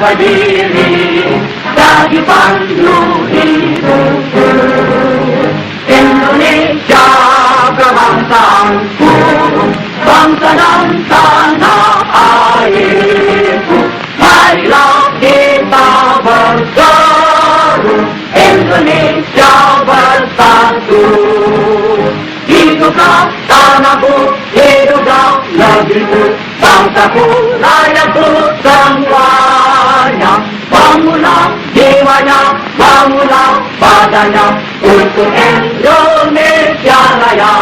berdiri dari pandu hidupku. Indonesia kebangsaanku, bangsa dan tanah airku. Marilah kita berseru, Indonesia bersatu. Hiduplah tanahku, hiduplah negeriku, bangsaku, rakyatku semuanya. Bangunlah jiwanya, bangunlah badannya untuk Indonesia Raya.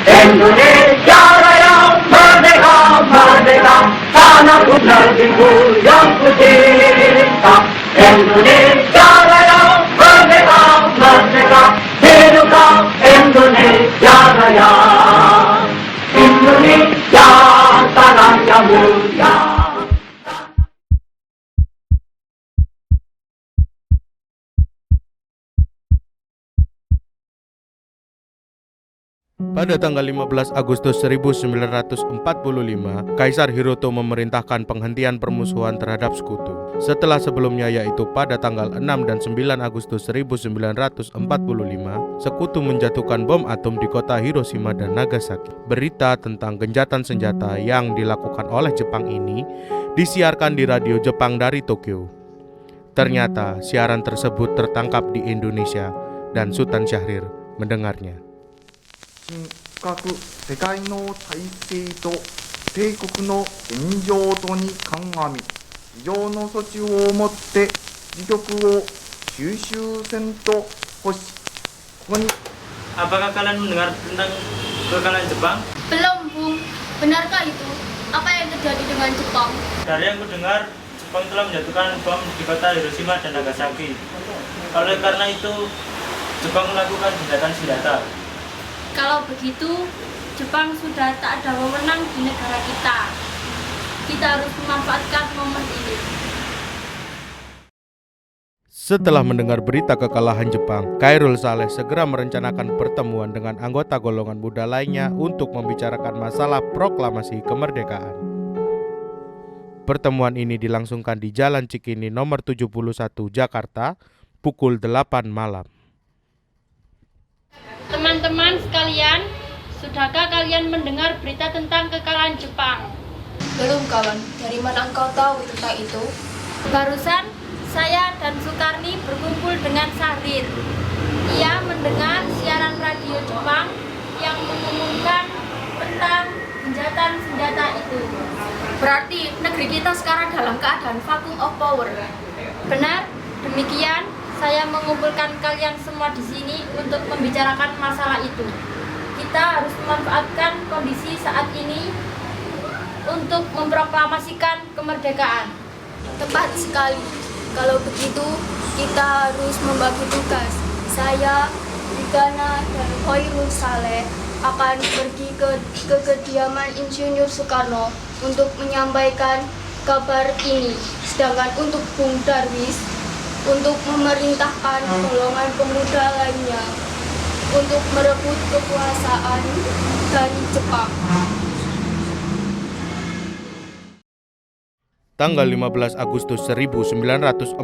Indonesia Raya, merdeka, merdeka, tanahku, negeriku yang kucinta. Indonesia Raya, merdeka, merdeka, hiduplah Indonesia Raya. Indonesia tanah yang mulia. Pada tanggal 15 Agustus 1945, Kaisar Hiroto memerintahkan penghentian permusuhan terhadap sekutu. Setelah sebelumnya, yaitu pada tanggal 6 dan 9 Agustus 1945, sekutu menjatuhkan bom atom di kota Hiroshima dan Nagasaki. Berita tentang gencatan senjata yang dilakukan oleh Jepang ini disiarkan di radio Jepang dari Tokyo. Ternyata siaran tersebut tertangkap di Indonesia dan Sultan Syahrir mendengarnya. 深く世界の体制と帝国の現状とに鑑み非常の措置をもって自局を収拾せんと欲しここに Apakah kalian mendengar tentang kekalahan Jepang? Belum, Bung. Benarkah itu? Apa yang terjadi dengan Jepang? Dari yang kudengar, Jepang telah menjatuhkan bom di kota Hiroshima dan Nagasaki. Oleh karena itu, Jepang melakukan gencatan senjata. Kalau begitu, Jepang sudah tak ada wewenang di negara kita. Kita harus memanfaatkan momen ini. Setelah mendengar berita kekalahan Jepang, Khairul Saleh segera merencanakan pertemuan dengan anggota golongan muda lainnya untuk membicarakan masalah proklamasi kemerdekaan. Pertemuan ini dilangsungkan di Jalan Cikini nomor 71 Jakarta pukul 8 malam. Teman-teman sekalian, sudahkah kalian mendengar berita tentang kekalahan Jepang? Belum kawan, dari mana engkau tahu tentang itu? Barusan saya dan Sukarni berkumpul dengan Syahrir. Ia mendengar siaran radio Jepang yang mengumumkan tentang gencatan senjata itu. Berarti negeri kita sekarang dalam keadaan vacuum of power. Benar, demikian saya mengumpulkan kalian semua di sini untuk membicarakan masalah itu. Kita harus memanfaatkan kondisi saat ini untuk memproklamasikan kemerdekaan. Tepat sekali. Kalau begitu, kita harus membagi tugas. Saya, Rigana, dan Khairul Saleh akan pergi ke kediaman Insinyur Soekarno untuk menyampaikan kabar ini. Sedangkan untuk Bung Darwis, untuk memerintahkan golongan pemuda lainnya untuk merebut kekuasaan dari Jepang. Tanggal 15 Agustus 1945,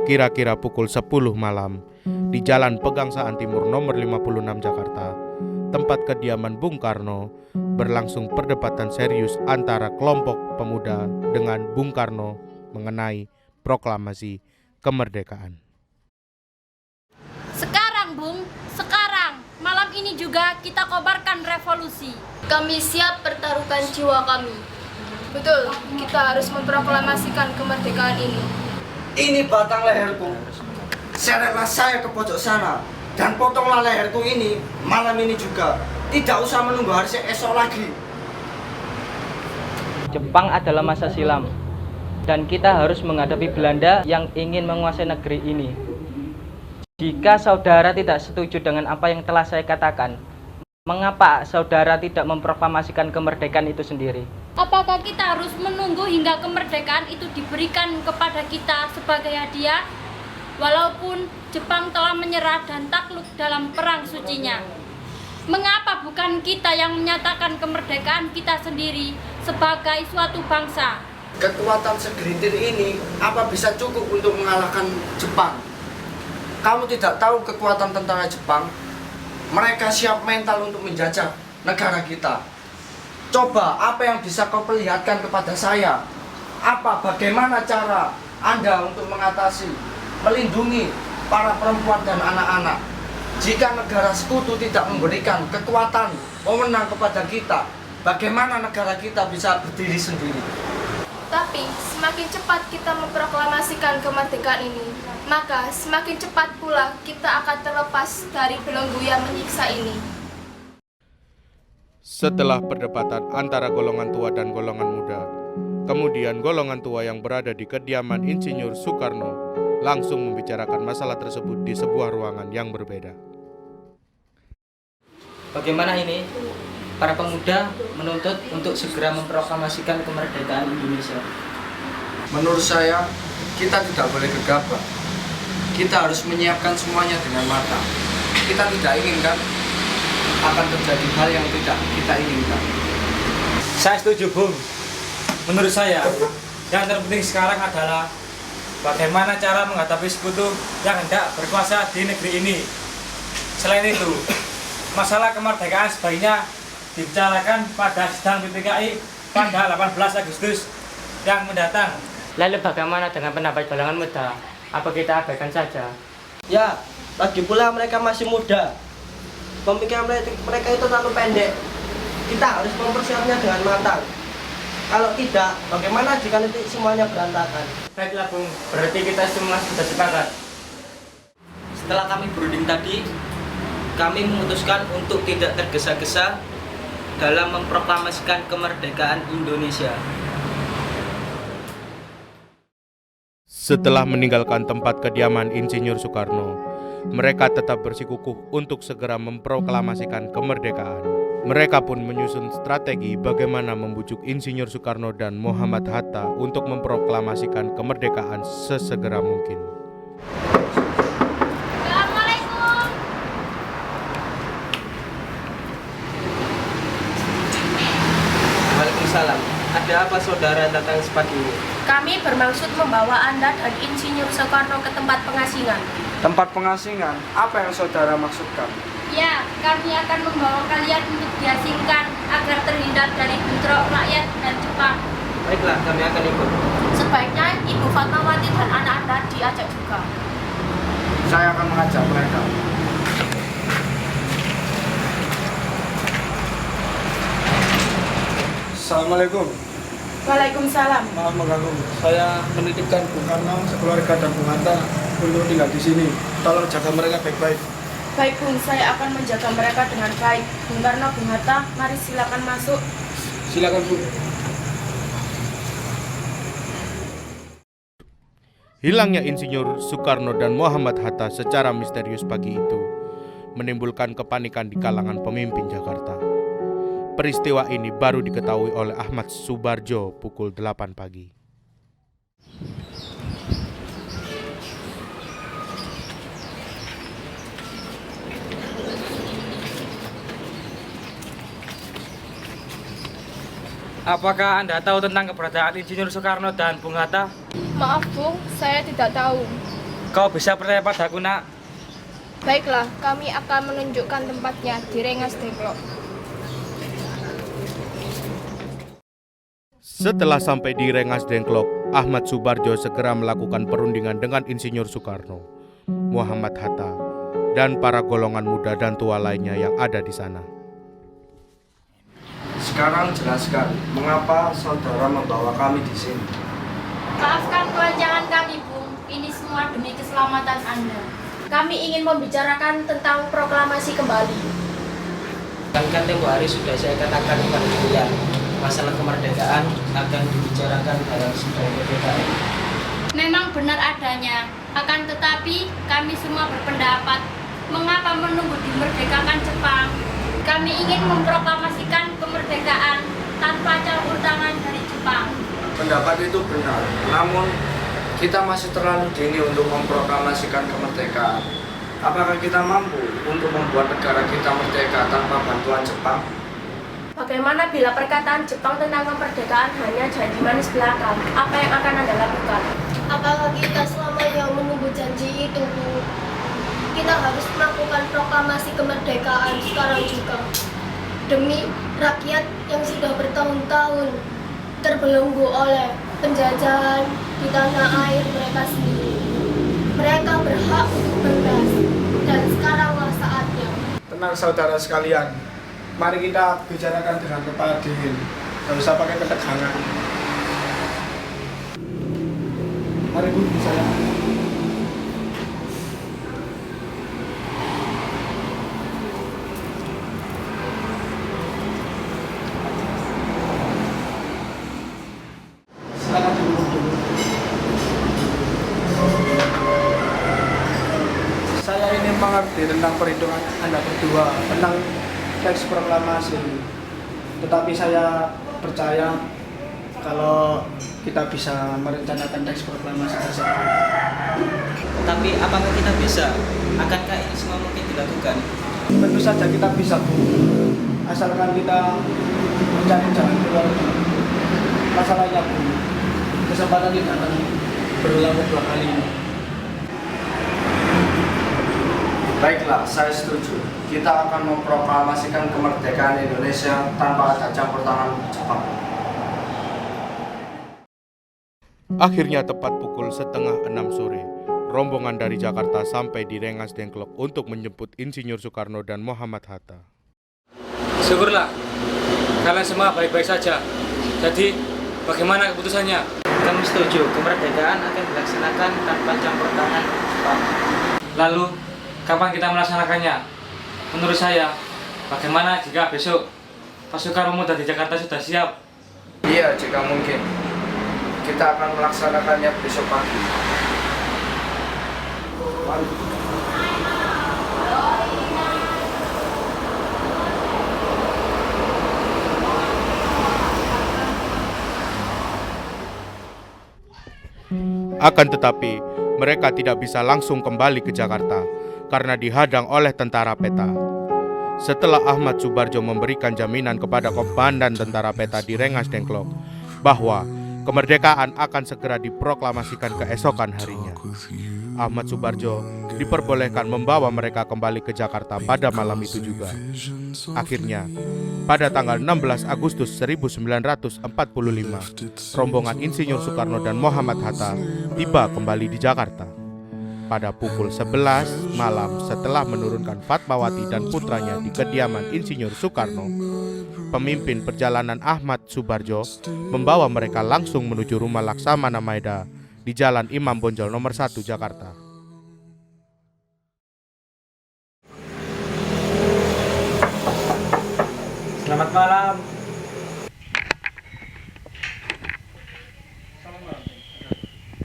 kira-kira pukul 10 malam, di Jalan Pegangsaan Timur nomor 56 Jakarta, tempat kediaman Bung Karno, berlangsung perdebatan serius antara kelompok pemuda dengan Bung Karno mengenai proklamasi kemerdekaan. Sekarang, Bung, sekarang, malam ini juga kita kobarkan revolusi. Kami siap pertaruhkan jiwa kami. Betul, kita harus memproklamasikan kemerdekaan ini. Ini batang leherku. Seretlah saya ke pojok sana dan potonglah leherku ini malam ini juga. Tidak usah menunggu hari esok lagi. Jepang adalah masa silam dan kita harus menghadapi Belanda yang ingin menguasai negeri ini. Jika saudara tidak setuju dengan apa yang telah saya katakan, mengapa saudara tidak memproklamasikan kemerdekaan itu sendiri? Apakah kita harus menunggu hingga kemerdekaan itu diberikan kepada kita sebagai hadiah? Walaupun Jepang telah menyerah dan takluk dalam perang sucinya. Mengapa bukan kita yang menyatakan kemerdekaan kita sendiri sebagai suatu bangsa? Kekuatan segelintir ini apa bisa cukup untuk mengalahkan Jepang? Kamu tidak tahu kekuatan tentara Jepang. Mereka siap mental untuk menjajah negara kita. Coba apa yang bisa kau perlihatkan kepada saya? Bagaimana cara Anda untuk mengatasi, melindungi para perempuan dan anak-anak? Jika negara sekutu tidak memberikan kekuatan wewenang kepada kita, bagaimana negara kita bisa berdiri sendiri? Tapi semakin cepat kita memproklamasikan kemerdekaan ini, maka semakin cepat pula kita akan terlepas dari belenggu yang menyiksa ini. Setelah perdebatan antara golongan tua dan golongan muda, kemudian golongan tua yang berada di kediaman Insinyur Soekarno langsung membicarakan masalah tersebut di sebuah ruangan yang berbeda. Bagaimana ini? Para pemuda menuntut untuk segera memproklamasikan kemerdekaan Indonesia. Menurut saya, kita tidak boleh gegabah. Kita harus menyiapkan semuanya dengan matang. Kita tidak inginkan akan terjadi hal yang tidak kita inginkan. Saya setuju, Bung. Menurut saya, yang terpenting sekarang adalah bagaimana cara menghadapi sekutu yang hendak berkuasa di negeri ini. Selain itu, masalah kemerdekaan sebaiknya dibicarakan pada sidang PPKI pada 18 Agustus yang mendatang. Lalu bagaimana dengan pendapat golongan muda? Apa kita abaikan saja? Ya, lagi pula mereka masih muda. Pemikiran mereka itu terlalu pendek. Kita harus mempersiapkannya dengan matang. Kalau tidak, bagaimana jika nanti semuanya berantakan? Baiklah, Bung. Berarti kita semua sudah sepakat. Setelah kami berunding tadi, kami memutuskan untuk tidak tergesa-gesa dalam memproklamasikan kemerdekaan Indonesia. Setelah meninggalkan tempat kediaman Insinyur Soekarno, mereka tetap bersikukuh untuk segera memproklamasikan kemerdekaan. Mereka pun menyusun strategi bagaimana membujuk Insinyur Soekarno dan Muhammad Hatta untuk memproklamasikan kemerdekaan sesegera mungkin. Assalamualaikum. Waalaikumsalam. Ada apa saudara datang sepagi ini? Kami bermaksud membawa Anda dan Insinyur Soekarno ke tempat pengasingan. Tempat pengasingan? Apa yang saudara maksudkan? Ya, kami akan membawa kalian untuk diasingkan agar terhindar dari bentrok rakyat dan Jepang. Baiklah, kami akan ikut. Sebaiknya Ibu Fatmawati dan anak Anda diajak juga. Saya akan mengajak mereka. Assalamualaikum. Waalaikumsalam. Maaf mengganggu. Saya menitipkan Bung Karno, sekeluarga dan Bung Hatta untuk tinggal di sini. Tolong jaga mereka baik-baik. Baik, Bung, saya akan menjaga mereka dengan baik. Bung Karno, Bung Hatta, mari silakan masuk. Silakan, Bu. Hilangnya Insinyur Soekarno dan Muhammad Hatta secara misterius pagi itu menimbulkan kepanikan di kalangan pemimpin Jakarta. Peristiwa ini baru diketahui oleh Ahmad Subarjo pukul 8 pagi. Apakah Anda tahu tentang keberadaan Insinyur Soekarno dan Bung Hatta? Maaf, Bung, saya tidak tahu. Kau bisa percaya padaku, Nak. Baiklah, kami akan menunjukkan tempatnya di Rengas Dengklok. Setelah sampai di Rengas Dengklok, Ahmad Subarjo segera melakukan perundingan dengan Insinyur Soekarno, Muhammad Hatta, dan para golongan muda dan tua lainnya yang ada di sana. Sekarang jelaskan, mengapa saudara membawa kami di sini? Maafkan kelancangan kami, Bung. Ini semua demi keselamatan Anda. Kami ingin membicarakan tentang proklamasi kembali. Kan tempo hari sudah saya katakan kepada kalian, masalah kemerdekaan akan dibicarakan dalam sidang PPKI. Memang benar adanya, akan tetapi kami semua berpendapat, mengapa menunggu dimerdekakan Jepang? Kami ingin memproklamasikan kemerdekaan tanpa campur tangan dari Jepang. Pendapat itu benar, namun kita masih terlalu dini untuk memproklamasikan kemerdekaan. Apakah kita mampu untuk membuat negara kita merdeka tanpa bantuan Jepang? Bagaimana bila perkataan Jepang tentang kemerdekaan hanya janji manis belaka? Apa yang akan Anda lakukan? Apakah kita selamanya menunggu janji itu, Bu? Kita harus melakukan proklamasi kemerdekaan sekarang juga. Demi rakyat yang sudah bertahun-tahun terbelenggu oleh penjajahan di tanah air mereka sendiri. Mereka berhak untuk bebas, dan sekaranglah saatnya. Tenang saudara sekalian, mari kita bicarakan dengan kepala dingin, nggak usah pakai ketegangan. Mari Bu, saya. Silakan duduk dulu. Saya ini mengerti tentang perhitungan Anda berdua, tentang teks proklamasi. Tetapi saya percaya kalau kita bisa merencanakan teks proklamasi tersebut. Tapi apakah kita bisa? Akankah ini semua mungkin dilakukan? Tentu saja kita bisa, Bu. Asalkan kita mencari jalan keluar. Masalahnya, Bu, kesempatan tidak akan berulang kedua kali ini. Baiklah, saya setuju. Kita akan memproklamasikan kemerdekaan Indonesia tanpa ada campur tangan Jepang. Akhirnya tepat pukul 5:30 sore, rombongan dari Jakarta sampai di Rengas Dengklok untuk menjemput Insinyur Soekarno dan Muhammad Hatta. Syukurlah, kalian semua baik-baik saja. Jadi, bagaimana keputusannya? Kami setuju, kemerdekaan akan dilaksanakan tanpa campur tangan Jepang. Lalu, kapan kita melaksanakannya? Menurut saya, bagaimana jika besok pasukan pemuda di Jakarta sudah siap? Iya, jika mungkin. Kita akan melaksanakannya besok pagi. Akan tetapi, mereka tidak bisa langsung kembali ke Jakarta karena dihadang oleh tentara PETA. Setelah Ahmad Subarjo memberikan jaminan kepada Komandan Tentara PETA di Rengas Dengklok bahwa kemerdekaan akan segera diproklamasikan keesokan harinya, Ahmad Subarjo diperbolehkan membawa mereka kembali ke Jakarta pada malam itu juga. Akhirnya, pada tanggal 16 Agustus 1945, rombongan Insinyur Soekarno dan Muhammad Hatta tiba kembali di Jakarta. Pada pukul 11 malam setelah menurunkan Fatmawati dan putranya di kediaman Insinyur Soekarno, pemimpin perjalanan Ahmad Subarjo membawa mereka langsung menuju rumah Laksamana Maeda di Jalan Imam Bonjol nomor 1 Jakarta. Selamat malam.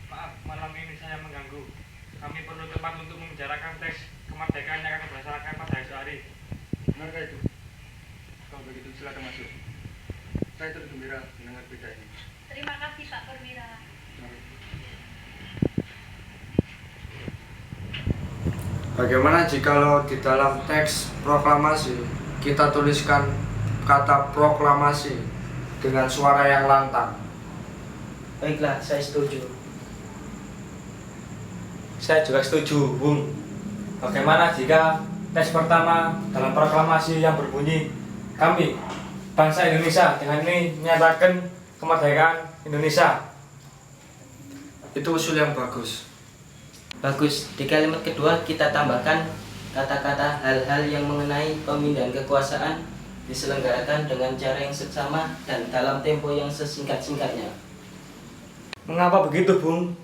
Maaf, malam ini saya mengganggu. Kami perlu tempat untuk membicarakan teks kemerdekaan yang akan dilaksanakan pada esok hari. Benarkah itu? Kalau begitu silakan masuk. Saya turut gembira mendengar berita ini. Terima kasih Pak Perwira. Bagaimana jikalau di dalam teks proklamasi kita tuliskan kata proklamasi dengan suara yang lantang? Baiklah, saya setuju. Saya juga setuju, Bung. Bagaimana jika teks pertama dalam proklamasi yang berbunyi, kami, bangsa Indonesia, dengan ini menyatakan kemerdekaan Indonesia. Itu usul yang bagus. Bagus, di kalimat kedua kita tambahkan kata-kata hal-hal yang mengenai pemindahan kekuasaan diselenggarakan dengan cara yang seksama dan dalam tempo yang sesingkat-singkatnya. Mengapa begitu, Bung?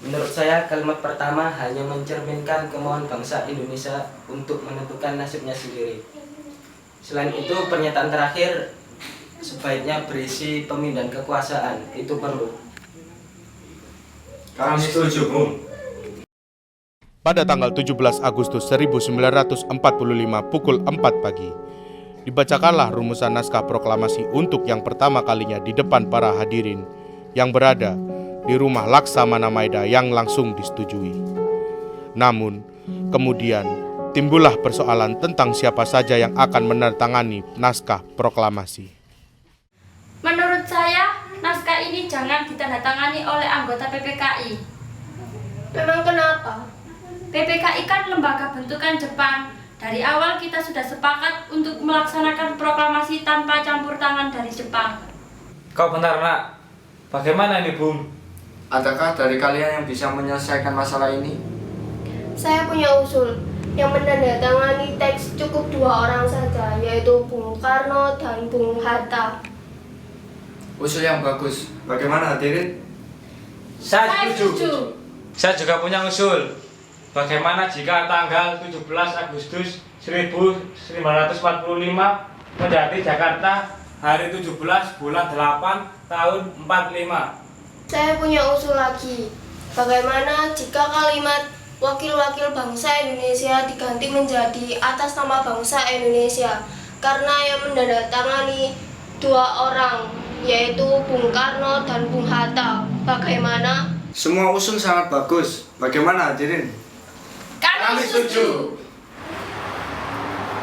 Menurut saya, kalimat pertama hanya mencerminkan kemauan bangsa Indonesia untuk menentukan nasibnya sendiri. Selain itu, pernyataan terakhir sebaiknya berisi pemindahan kekuasaan. Itu perlu. Kami setuju, Bung. Pada tanggal 17 Agustus 1945 pukul 4 pagi, dibacakanlah rumusan naskah proklamasi untuk yang pertama kalinya di depan para hadirin yang berada di rumah Laksamana Maeda yang langsung disetujui. Namun, kemudian timbullah persoalan tentang siapa saja yang akan menandatangani naskah proklamasi. Menurut saya, naskah ini jangan ditandatangani oleh anggota PPKI. Memang kenapa? PPKI kan lembaga bentukan Jepang. Dari awal kita sudah sepakat untuk melaksanakan proklamasi tanpa campur tangan dari Jepang. Kau bentar nak, bagaimana ini Bung? Adakah dari kalian yang bisa menyelesaikan masalah ini? Saya punya usul. Yang menandatangani teks cukup 2 orang saja, yaitu Bung Karno dan Bung Hatta. Usul yang bagus. Bagaimana hadirin? Saya setuju. Saya juga punya usul. Bagaimana jika tanggal 17 Agustus 1945 menjadi Jakarta hari 17 bulan 8 tahun 45? Saya punya usul lagi. Bagaimana jika kalimat wakil-wakil bangsa Indonesia diganti menjadi atas nama bangsa Indonesia? Karena yang menandatangani 2 orang, yaitu Bung Karno dan Bung Hatta. Bagaimana? Semua usul sangat bagus. Bagaimana hadirin? Kami setuju.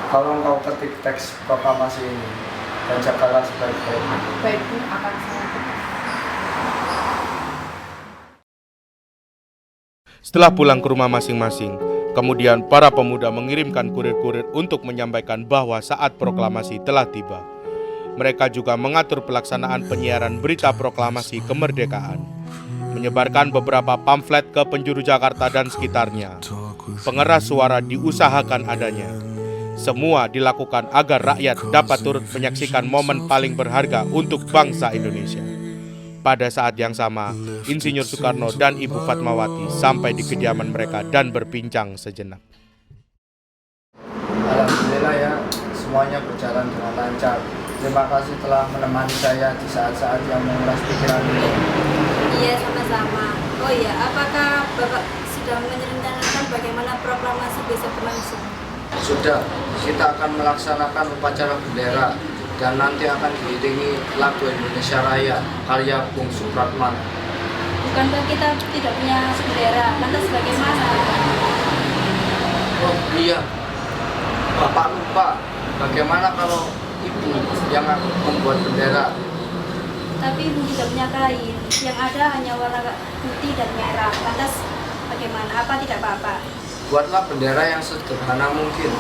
Tolong kau ketik teks proklamasi ini dan jagalah sebaik-baiknya. Baik, Bu, akan saya ketik. Setelah pulang ke rumah masing-masing, kemudian para pemuda mengirimkan kurir-kurir untuk menyampaikan bahwa saat proklamasi telah tiba. Mereka juga mengatur pelaksanaan penyiaran berita proklamasi kemerdekaan, menyebarkan beberapa pamflet ke penjuru Jakarta dan sekitarnya. Pengeras suara diusahakan adanya. Semua dilakukan agar rakyat dapat turut menyaksikan momen paling berharga untuk bangsa Indonesia. Pada saat yang sama, Insinyur Soekarno dan Ibu Fatmawati sampai di kediaman mereka dan berbincang sejenak. Alhamdulillah ya, semuanya berjalan dengan lancar. Terima kasih telah menemani saya di saat-saat yang menguras pikiran ini. Iya, sama-sama. Oh iya, apakah Bapak sudah merencanakan bagaimana proklamasi besok berlangsung? Sudah, kita akan melaksanakan upacara bendera dan nanti akan diiringi lagu Indonesia Raya karya Bung Supratman. Bukankah kita tidak punya bendera? Lantas bagaimana? Oh iya, Bapak lupa. Bagaimana kalau Ibu yang membuat bendera? Tapi Ibu tidak punya kain. Yang ada hanya warna putih dan merah. Lantas bagaimana? Apa tidak apa-apa? Buatlah bendera yang sederhana mungkin.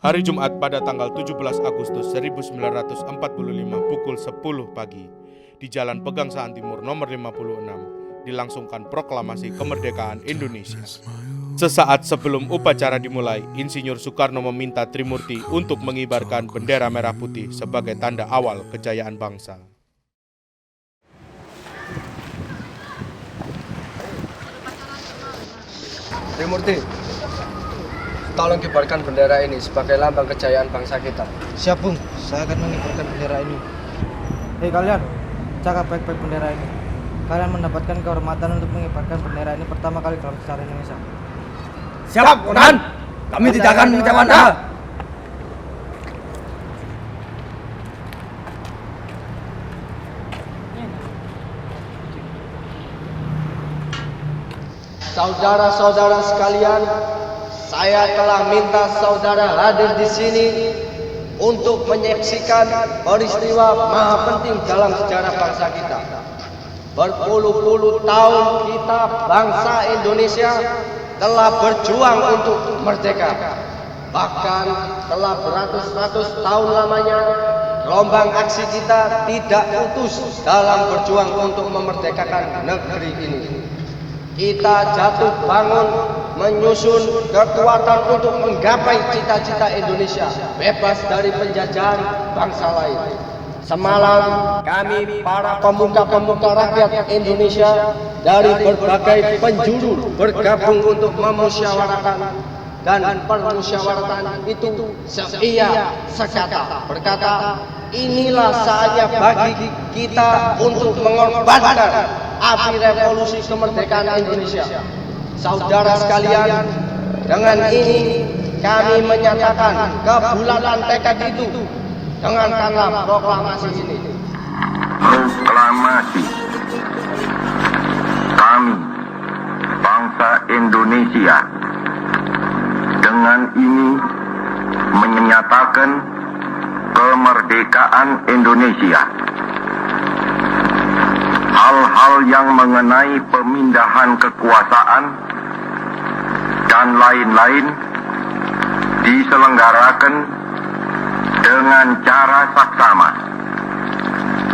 Hari Jumat pada tanggal 17 Agustus 1945 pukul 10 pagi, di Jalan Pegangsaan Timur nomor 56, dilangsungkan proklamasi kemerdekaan Indonesia. Sesaat sebelum upacara dimulai, Insinyur Soekarno meminta Trimurti untuk mengibarkan bendera merah putih sebagai tanda awal kejayaan bangsa. Trimurti, tolong kibarkan bendera ini sebagai lambang kejayaan bangsa kita. Siap, Bung. Saya akan mengibarkan bendera ini. Hei kalian, jaga baik-baik bendera ini. Kalian mendapatkan kehormatan untuk mengibarkan bendera ini pertama kali dalam sejarah Indonesia. Siap, Komandan. Kami tidak akan mengecewakan Anda. Saudara-saudara sekalian, saya telah minta saudara hadir di sini untuk menyaksikan peristiwa maha penting dalam sejarah bangsa kita. Berpuluh-puluh tahun kita bangsa Indonesia telah berjuang untuk merdeka. Bahkan telah beratus-ratus tahun lamanya gelombang aksi kita tidak putus dalam berjuang untuk memerdekakan negeri ini. Kita jatuh bangun menyusun kekuatan untuk menggapai cita-cita Indonesia bebas dari penjajahan bangsa lain. Semalam kami para pemuka-pemuka rakyat Indonesia dari berbagai penjuru bergabung untuk memusyawarahkan, dan permusyawaratan itu seia sekata berkata, inilah saatnya bagi kita untuk mengorbankan api revolusi kemerdekaan Indonesia. Saudara sekalian, dengan ini kami menyatakan kebulatan tekad itu. Dengarkanlah proklamasi ini. Proklamasi. Kami, bangsa Indonesia, dengan ini menyatakan kemerdekaan Indonesia. Hal-hal yang mengenai pemindahan kekuasaan dan lain-lain diselenggarakan dengan cara saksama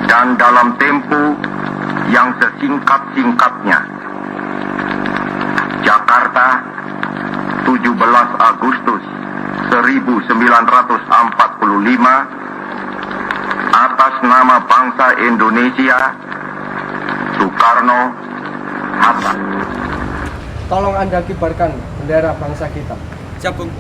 dan dalam tempo yang sesingkat-singkatnya. Jakarta, 17 Agustus 1945, atas nama bangsa Indonesia, Soekarno-Hatta. Tolong Anda kibarkan bendera bangsa kita. Siap, Bung.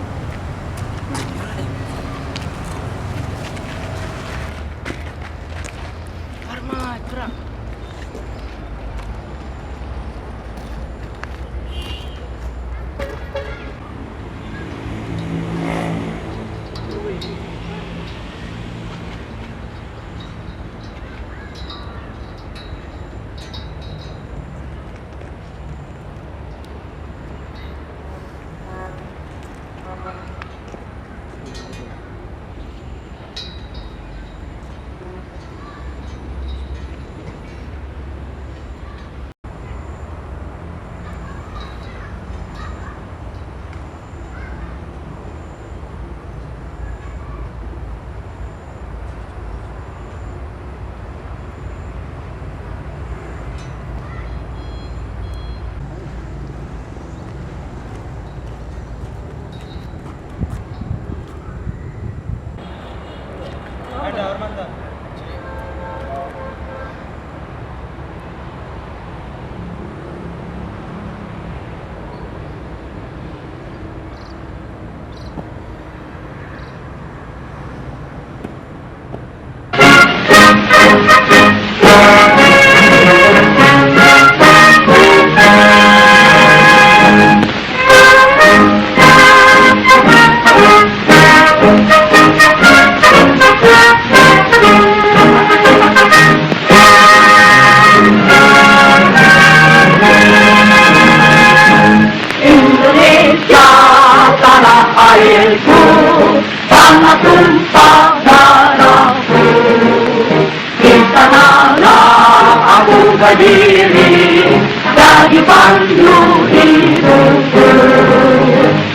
berdiri dari pandu hidupku.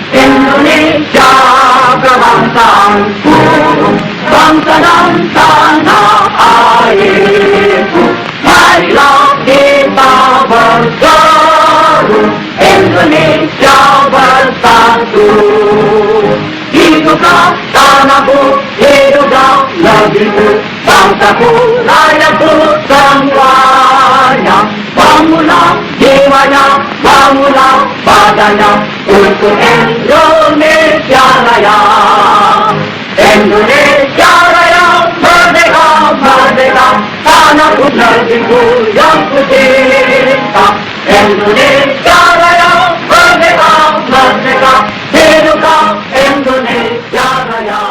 Indonesia kebangsaanku, bangsa dan tanah airku. Marilah kita berseru, Indonesia bersatu. Hiduplah tanahku, hiduplah negeriku, bangsaku, rakyatku semuanya. Bangunlah jiwanya, bangunlah badannya untuk Indonesia Raya. Indonesia Raya, merdeka, merdeka, tanahku, negeriku yang ku cinta. Indonesia Raya, merdeka, merdeka, hiduplah Indonesia Raya.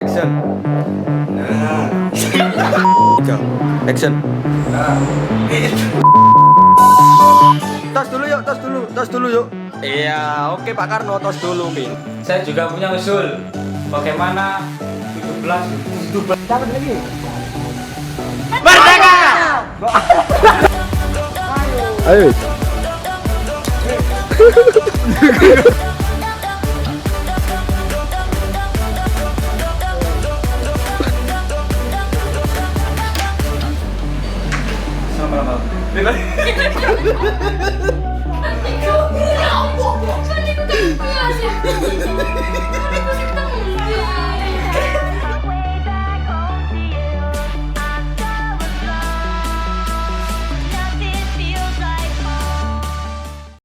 Action. Action. Tos dulu yuk, tos dulu yuk. Iya, oke Pak Karno, tos dulu, Pin. Saya juga punya usul. Bagaimana 17 Dapat lagi. Merdeka! Ayo.